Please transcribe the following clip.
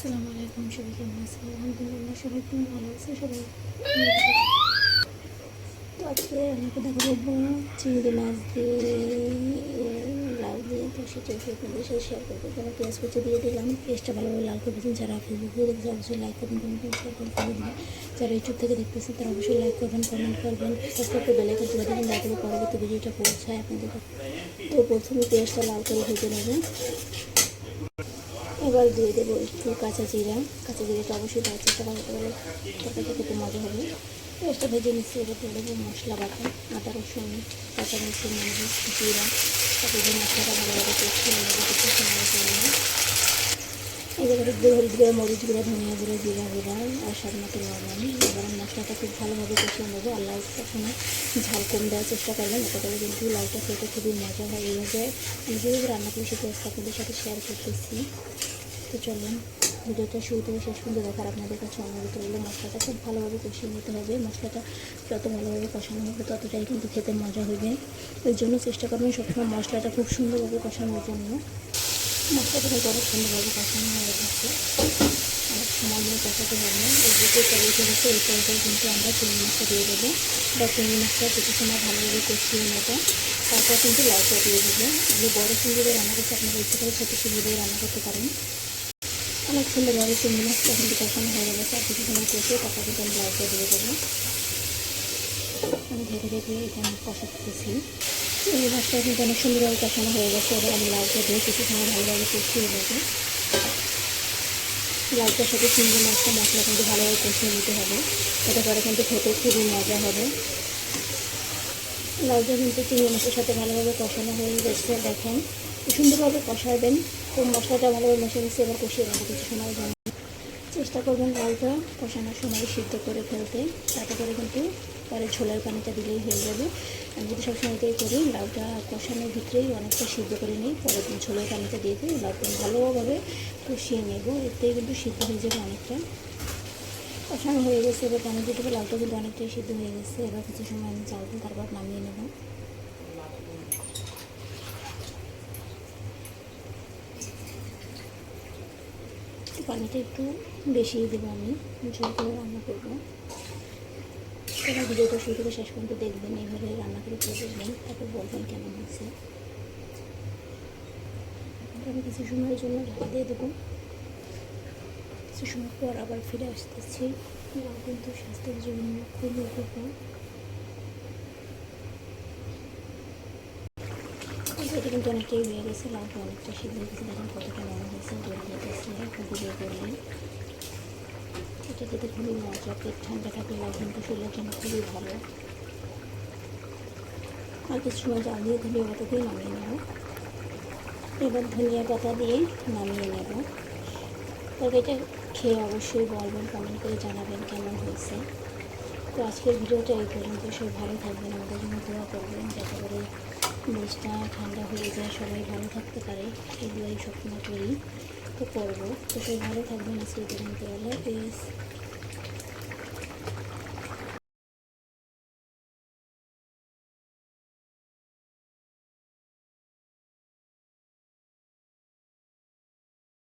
আসসালামু আলাইকুম, সবাই কেমন আছেন? আলহামদুলিল্লাহ সবাই খুব ভালো আছে। সবাই তো আজকে আমি কোথাও বলবো চিংড়ি মাছ দিয়ে লাউ দিয়ে, তো সেটা আপনাদের সাথে শেয়ার করবো। তো পেঁয়াজ কুচি দিয়ে দিলাম, পেঁয়াজটা ভালোভাবে লাল করে দিন। যারা ফেসবুক দিয়ে দেখছে অবশ্যই লাইক করবেন, কমেন্ট করবেন, শেয়ার করবেন, ফলো দিবেন। যারা ইউটিউব থেকে দেখতেছেন তারা অবশ্যই লাইক করবেন, কমেন্ট করবেন, সাবস্ক্রাইব বেল আইকন তুলে দেবেন, যাতে পরবর্তী ভিডিওটা পৌঁছায় আপনাদের। তো প্রথমে পেঁয়াজটা লাল করে ভেজে নেবেন। এবার দিয়ে দেবো একটু কাঁচা জিরাটা অবশ্যই দেওয়ার চেষ্টা করতে পারে, তরকারিটা খেতে মজা হবে। পেঁয়াজটা ভেজে নিচ্ছি। এবার দিয়ে দেবো মশলা বাটা, আদা রসুন কাঁচামরিচ মরিচ জিরা, তারপরে মশলাটা ভালোভাবে কষিয়ে নেবো কিছু সময় জন্য। এবার হলুদ গুঁড়া, মরিচ গুঁড়া, ধনিয়া গুঁড়া, জিরা গুঁড়া আর স্বাদ মতো লবণ। এবার মশলাটা খুব ভালোভাবে কষিয়ে নেবো। আর লাউ সবসময় ঝাল কম দেওয়ার চেষ্টা করবেন, এতে করে কিন্তু লাউটা খেতে খুবই মজা হয়। এইভাবে আমি যেভাবে রান্না করি সেটা আপনাদের সাথে শেয়ার করতেছি। তো চলুন ভিডিওটা শুরু থেকে শেষ পর্যন্ত দেখার আপনাদের কাছে অনুরোধ রইল। মশলাটা খুব ভালোভাবে কষিয়ে নিতে হবে। মশলাটা যত ভালোভাবে কষানো হবে ততটাই কিন্তু খেতে মজা হবে। ওই জন্য চেষ্টা করবেন সবসময় মশলাটা খুব সুন্দরভাবে কষানোর জন্য। মশলাটা বড় সুন্দরভাবে কষানো হয়ে গেছে, অনেক সময় নিয়ে কষাতে হবে। এই দিকে চালিয়ে ফেলেছে, এই পর্যায়ে কিন্তু আমরা চিংড়ি মাছটা দিয়ে দেবো। বা চিংড়ি মাছটা কিছু সময় ভালোভাবে কষিয়ে নেবো, তারপর কিন্তু লাউটা দিয়ে দেবো। আমি বড়ো চিংড়ি দিয়ে রান্না করতে আপনারা ইচ্ছে করে ছোটো চিংড়ি দিয়ে রান্না করতে পারেন। অনেক সুন্দরভাবে চিংড়ি মাছটা কিন্তু কষানো হয়ে গেছে। আর কিছু সময় কষিয়ে তারপর কিন্তু আমি লাউটা দিয়ে দেবো। আমি ঢেকে ঢেকে এখানে কষাতেছি। চিংড়ি মাছটা কিন্তু অনেক সুন্দরভাবে কষানো হয়ে গেছে। এবার আমি লাউটা দিয়ে কিছু সময় ভালোভাবে কষিয়ে দেবো। লাউটার সাথে চিংড়ি মাছটা মশলা কিন্তু ভালোভাবে কষিয়ে নিতে হবে, এতে করে কিন্তু খেতে খুবই মজা হবে। লাউটা কিন্তু চিংড়ি মাছের সাথে ভালোভাবে কষানো হয়ে গেছে। দেখেন সুন্দরভাবে কষাবেন। তো মশলাটা ভালোভাবে মিশে নিচ্ছে। এবার কষিয়ে নেবো কিছু সময়ের জন্য। চেষ্টা করবেন লাউটা কষানোর সময় সিদ্ধ করে ফেলতে, তাতে করে কিন্তু পরে ঝোলের পানিটা দিলেই হয়ে যাবে। আমি যদি সবসময় এটাই করি, লাউটা কষানোর ভিতরেই অনেকটা সিদ্ধ করে নিই, পরে ঝোলের পানিটা দিয়ে দিই, লাউটা ভালোভাবে কষিয়ে নেব। এতেই কিন্তু সিদ্ধ হয়ে যাবে অনেকটা। কষানো হয়ে গেছে, এবার পানি দিয়ে দেবো। লাউটা কিন্তু অনেকটাই সিদ্ধ হয়ে গেছে। এবার কিছু সময় আমি চাল দিই, তারপর নামিয়ে নেব। পানিটা একটু বেশি দেবো, আমি ঝোল করে রান্না করবো। এবার ভিডিওটা শুরু থেকে শেষ পর্যন্ত দেখবেন, এইভাবে রান্না করে দেখবেন, তারপর বলবেন কেমন হয়েছে। আমি কিছু সময়ের জন্য ঢাকা দিয়ে দেবো। কিছু সময় পর আবার ফিরে আসতেছি। লাউ কিন্তু স্বাস্থ্যের জন্য খুবই উপকার। এটা কিন্তু অনেকটাই হয়ে গেছে, লাউটা অনেকটা সিদ্ধ হয়ে গেছে। দেখেন কতটা মনে হয়েছে, গলে যেতেছে খুবই করলে। এটা খেতে খুবই মজা। পেট ঠান্ডা থাকলে লাউ কিন্তু শরীরের জন্য খুবই ভালো। আর কিছু সময় জাল দিয়ে ধনিয়া পাতা দিয়ে নামিয়ে নেব। এবার ধনিয়া পাতা দিয়ে নামিয়ে নেব। তরকারিটা খেয়ে অবশ্যই বলবেন, কমেন্ট করে জানাবেন কেমন হয়েছে। তো আজকের ভিডিওটা এই পর্যন্ত। সবাই ভালো থাকবেন, আমাদের জন্য দোয়া করবেন, যাতে করে দেশটা ঠান্ডা হয়ে যায়, সবাই ভালো থাকতে পারে। এই দোয়াই সবসময় করি, তো করবো। তো সবাই ভালো থাকবেন। আজকে এই পর্যন্ত। আল্লাহ হাফেজ।